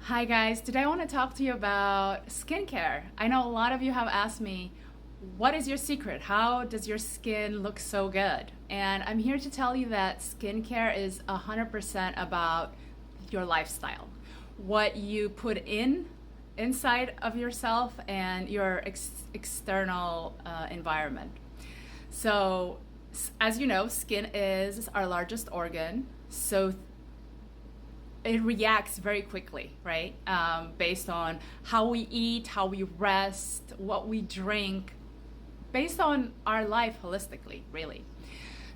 Hi guys, today I want to talk to you about skincare. I know a lot of you have asked me, what is your secret? How does your skin look so good? And I'm here to tell you that skincare is 100% about your lifestyle. What you put inside of yourself and your external environment. So, as you know, skin is our largest organ. So it reacts very quickly, right? Based on how we eat, how we rest, what we drink, based on our life holistically, really.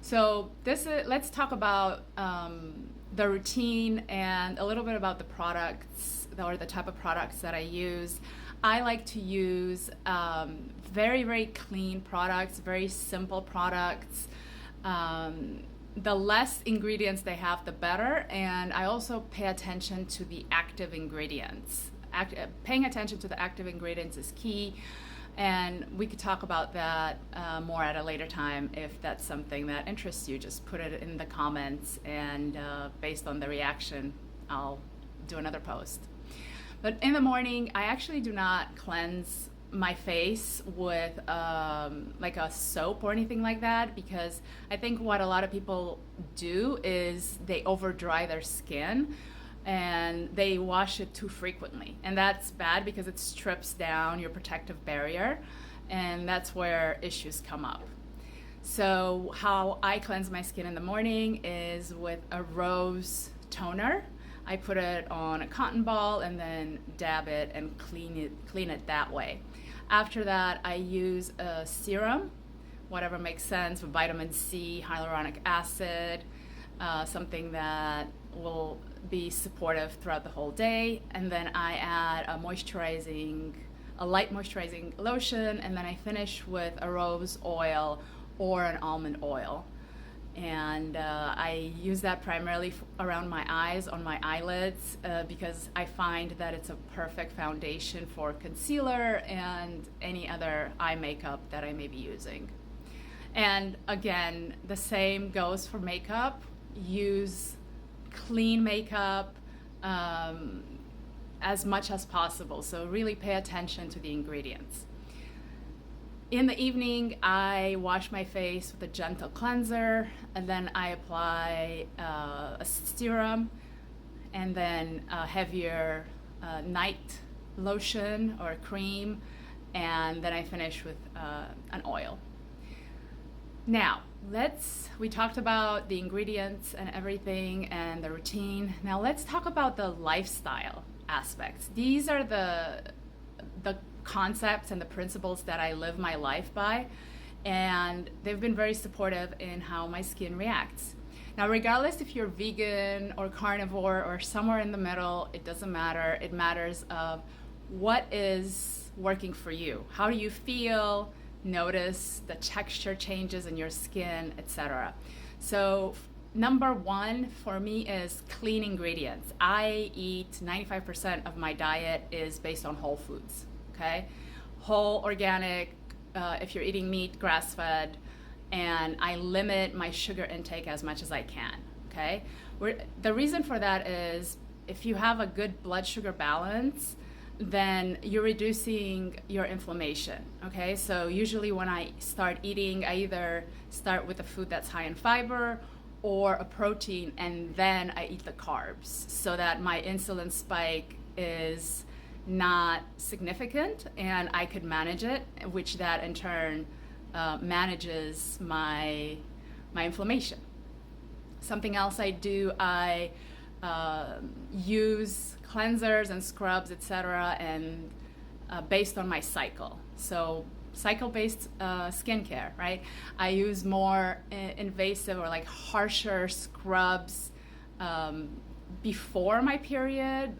So let's talk about the routine and a little bit about the products or the type of products that I use. I like to use very, very clean products, very simple products. The less ingredients they have, the better. And I also pay attention to the active ingredients. Paying attention to the active ingredients is key. And we could talk about that more at a later time if that's something that interests you. Just put it in the comments, and based on the reaction, I'll do another post. But in the morning, I actually do not cleanse my face with like a soap or anything like that, because I think what a lot of people do is they over dry their skin and they wash it too frequently, and that's bad because it strips down your protective barrier, and that's where issues come up. So how I cleanse my skin in the morning is with a rose toner. I put it on a cotton ball and then dab it and clean it that way. After that, I use a serum, whatever makes sense, with vitamin C, hyaluronic acid, something that will be supportive throughout the whole day. And then I add a light moisturizing lotion, and then I finish with a rose oil or an almond oil. And I use that primarily around my eyes, on my eyelids, because I find that it's a perfect foundation for concealer and any other eye makeup that I may be using. And again, the same goes for makeup. Use clean makeup as much as possible. So really pay attention to the ingredients. In the evening, I wash my face with a gentle cleanser, and then I apply a serum, and then a heavier night lotion or cream, and then I finish with an oil. Now, we talked about the ingredients and everything and the routine. Now let's talk about the lifestyle aspects. These are the concepts and the principles that I live my life by, and they've been very supportive in how my skin reacts. Now, regardless if you're vegan or carnivore or somewhere in the middle, it doesn't matter. It matters of what is working for you. How do you feel? Notice the texture changes in your skin, etc. So number one for me is clean ingredients. I eat 95% of my diet is based on whole foods. Okay, whole, organic, if you're eating meat, grass-fed, and I limit my sugar intake as much as I can, okay? The reason for that is if you have a good blood sugar balance, then you're reducing your inflammation, okay? So usually when I start eating, I either start with a food that's high in fiber or a protein, and then I eat the carbs so that my insulin spike is not significant and I could manage it, which that in turn manages my inflammation. Something else I do, I use cleansers and scrubs, etc., and based on my cycle. So cycle-based skincare, right? I use more invasive or like harsher scrubs before my period,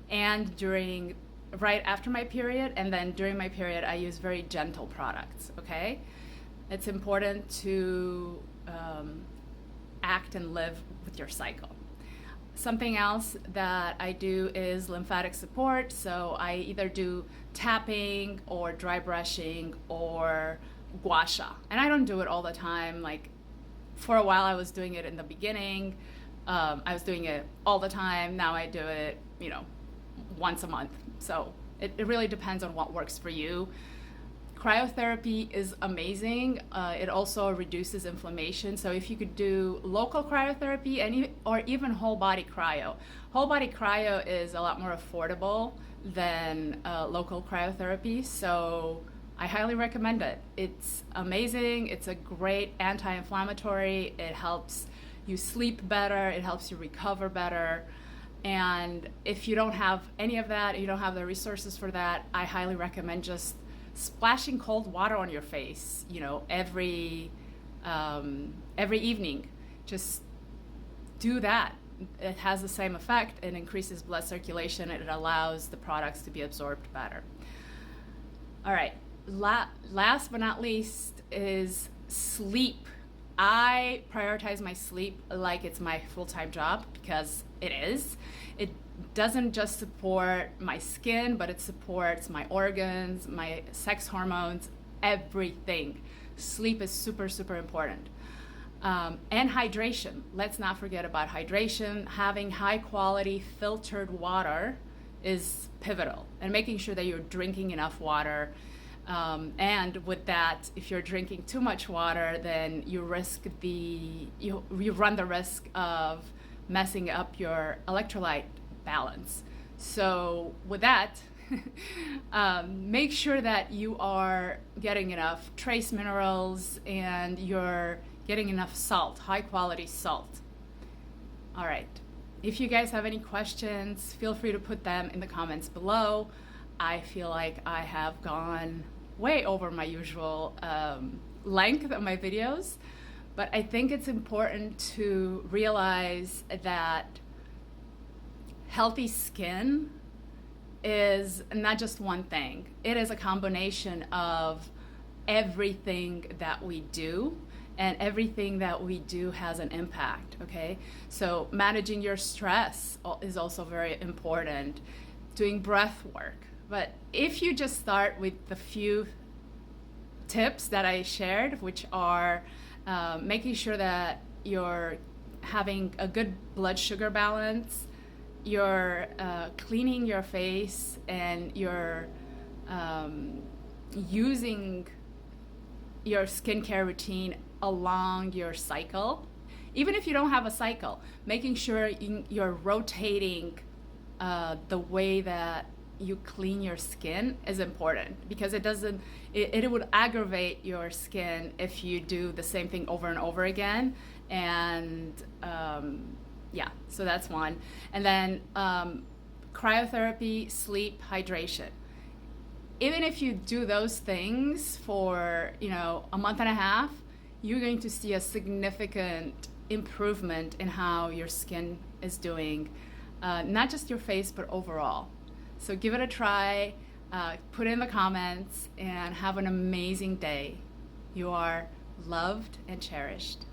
and right after my period, and then during my period I use very gentle products, okay? It's important to act and live with your cycle. Something else that I do is lymphatic support, so I either do tapping or dry brushing or gua sha. And I don't do it all the time. Like for a while I was doing it in the beginning, I was doing it all the time. Now I do it, once a month. So it really depends on what works for you. Cryotherapy is amazing. It also reduces inflammation. So if you could do local cryotherapy or even whole body cryo. Whole body cryo is a lot more affordable than local cryotherapy. So I highly recommend it. It's amazing. It's a great anti-inflammatory. It helps you sleep better. It helps you recover better. And if you don't have any of that, you don't have the resources for that, I highly recommend just splashing cold water on your face, every evening. Just do that. It has the same effect. It increases blood circulation and it allows the products to be absorbed better. All right, last but not least is sleep. I prioritize my sleep like it's my full-time job, because it is. It doesn't just support my skin, but it supports my organs, my sex hormones, everything. Sleep is super, super important. And hydration. Let's not forget about hydration. Having high quality filtered water is pivotal, and making sure that you're drinking enough water. And with that, if you're drinking too much water, then you run the risk of messing up your electrolyte balance. So with that, make sure that you are getting enough trace minerals and you're getting enough salt, high quality salt. All right. If you guys have any questions, feel free to put them in the comments below. I feel like I have gone way over my usual length of my videos, but I think it's important to realize that healthy skin is not just one thing. It is a combination of everything that we do, and everything that we do has an impact, okay? So managing your stress is also very important, doing breath work. But if you just start with the few tips that I shared, which are making sure that you're having a good blood sugar balance, you're cleaning your face, and you're using your skincare routine along your cycle. Even if you don't have a cycle, making sure you're rotating the way that you clean your skin is important, because it would aggravate your skin if you do the same thing over and over again. And yeah, so that's one. And then cryotherapy, sleep, hydration. Even if you do those things for a month and a half, you're going to see a significant improvement in how your skin is doing, not just your face, but overall. So give it a try, put it in the comments, and have an amazing day. You are loved and cherished.